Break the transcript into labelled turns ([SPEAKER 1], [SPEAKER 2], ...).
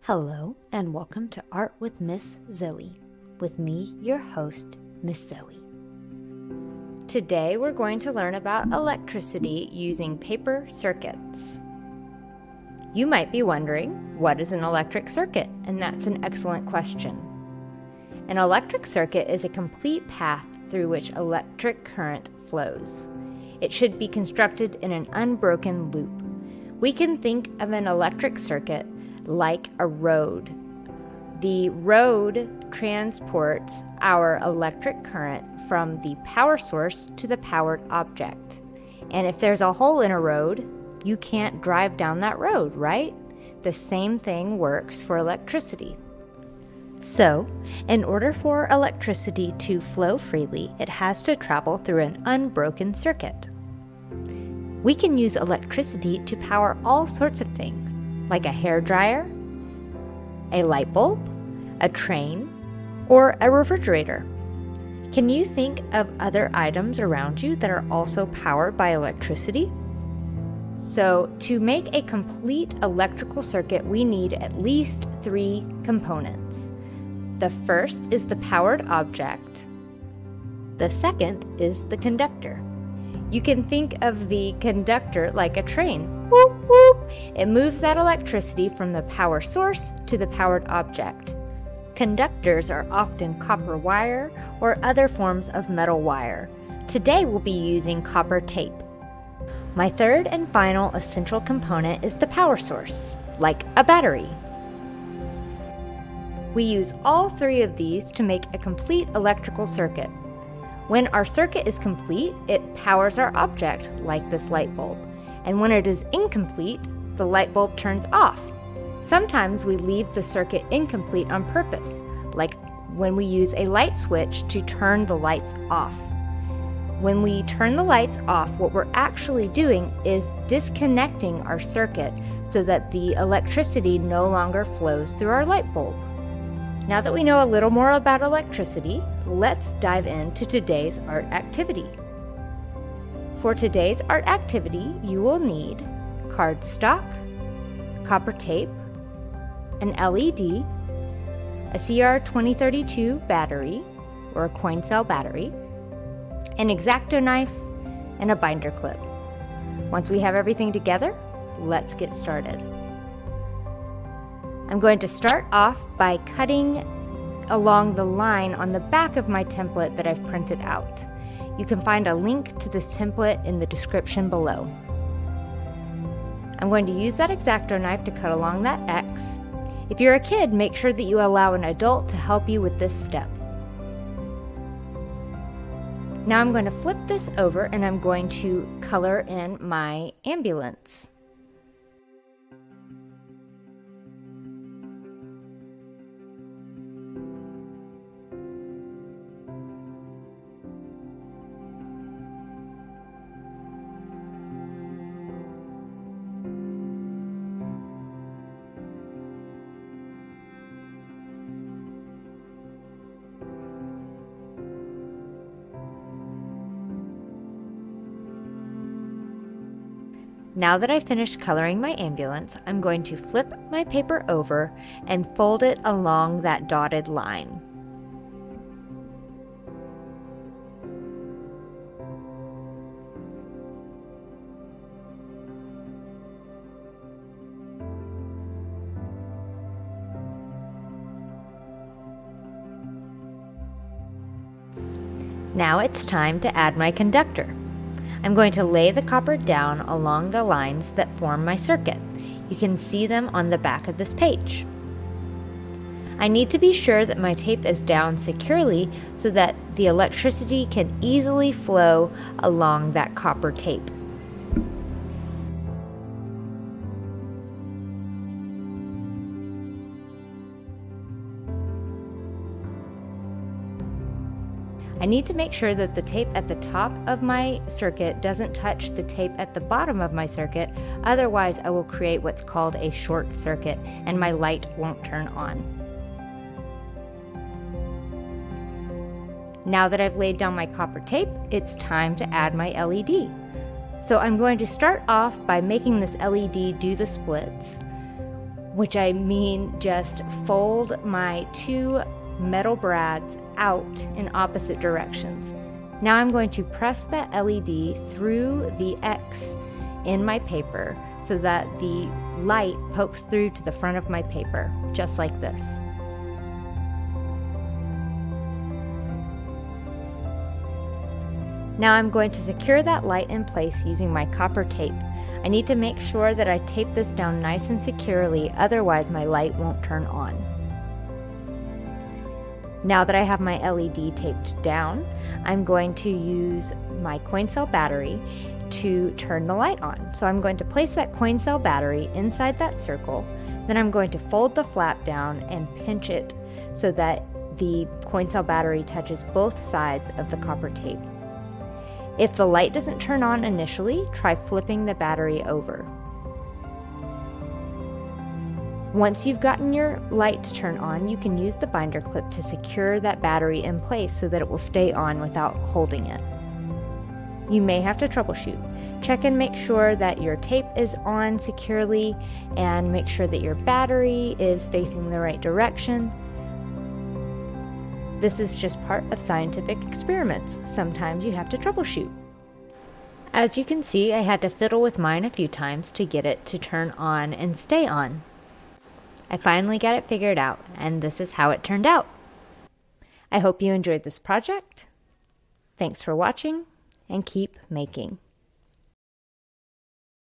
[SPEAKER 1] Hello and welcome to Art with Miss Zoe. With me, your host, Miss Zoe. Today we're going to learn about electricity using paper circuits. You might be wondering, what is an electric circuit? And that's an excellent question. An electric circuit is a complete path through which electric current flows. It should be constructed in an unbroken loop. We can think of an electric circuit like a road. The road transports our electric current from the power source to the powered object. And if there's a hole in a road, you can't drive down that road, right? The same thing works for electricity. So, in order for electricity to flow freely, it has to travel through an unbroken circuit. We can use electricity to power all sorts of things, like a hairdryer, a light bulb, a train, or a refrigerator. Can you think of other items around you that are also powered by electricity? So, to make a complete electrical circuit, we need at least 3 components. The first is the powered object. The second is the conductor. You can think of the conductor like a train. Whoop, whoop. It moves that electricity from the power source to the powered object. Conductors are often copper wire or other forms of metal wire. Today we'll be using copper tape. My third and final essential component is the power source, like a battery. We use all 3 of these to make a complete electrical circuit. When our circuit is complete, it powers our object, like this light bulb. And when it is incomplete, the light bulb turns off. Sometimes we leave the circuit incomplete on purpose, like when we use a light switch to turn the lights off. When we turn the lights off, what we're actually doing is disconnecting our circuit so that the electricity no longer flows through our light bulb. Now that we know a little more about electricity, let's dive into today's art activity. For today's art activity, you will need cardstock, copper tape, an LED, a CR2032 battery, or a coin cell battery, an X-Acto knife, and a binder clip. Once we have everything together, let's get started. I'm going to start off by cutting along the line on the back of my template that I've printed out. You can find a link to this template in the description below. I'm going to use that X-Acto knife to cut along that X. If you're a kid, make sure that you allow an adult to help you with this step. Now I'm going to flip this over and I'm going to color in my ambulance. Now that I've finished coloring my ambulance, I'm going to flip my paper over and fold it along that dotted line. Now it's time to add my conductor. I'm going to lay the copper down along the lines that form my circuit. You can see them on the back of this page. I need to be sure that my tape is down securely so that the electricity can easily flow along that copper tape. I need to make sure that the tape at the top of my circuit doesn't touch the tape at the bottom of my circuit, otherwise I will create what's called a short circuit and my light won't turn on. Now that I've laid down my copper tape, it's time to add my LED. So I'm going to start off by making this LED do the splits. which I mean just fold my two metal brads out in opposite directions. Now I'm going to press that LED through the X in my paper so that the light pokes through to the front of my paper, just like this. Now I'm going to secure that light in place using my copper tape. I need to make sure that I tape this down nice and securely, otherwise my light won't turn on. Now that I have my LED taped down, I'm going to use my coin cell battery to turn the light on. So I'm going to place that coin cell battery inside that circle, then I'm going to fold the flap down and pinch it so that the coin cell battery touches both sides of the copper tape. If the light doesn't turn on initially, try flipping the battery over. Once you've gotten your light to turn on, you can use the binder clip to secure that battery in place so that it will stay on without holding it. You may have to troubleshoot. Check and make sure that your tape is on securely and make sure that your battery is facing the right direction. This is just part of scientific experiments. Sometimes you have to troubleshoot. As you can see, I had to fiddle with mine a few times to get it to turn on and stay on. I finally got it figured out, and this is how it turned out. I hope you enjoyed this project. Thanks for watching, and keep making.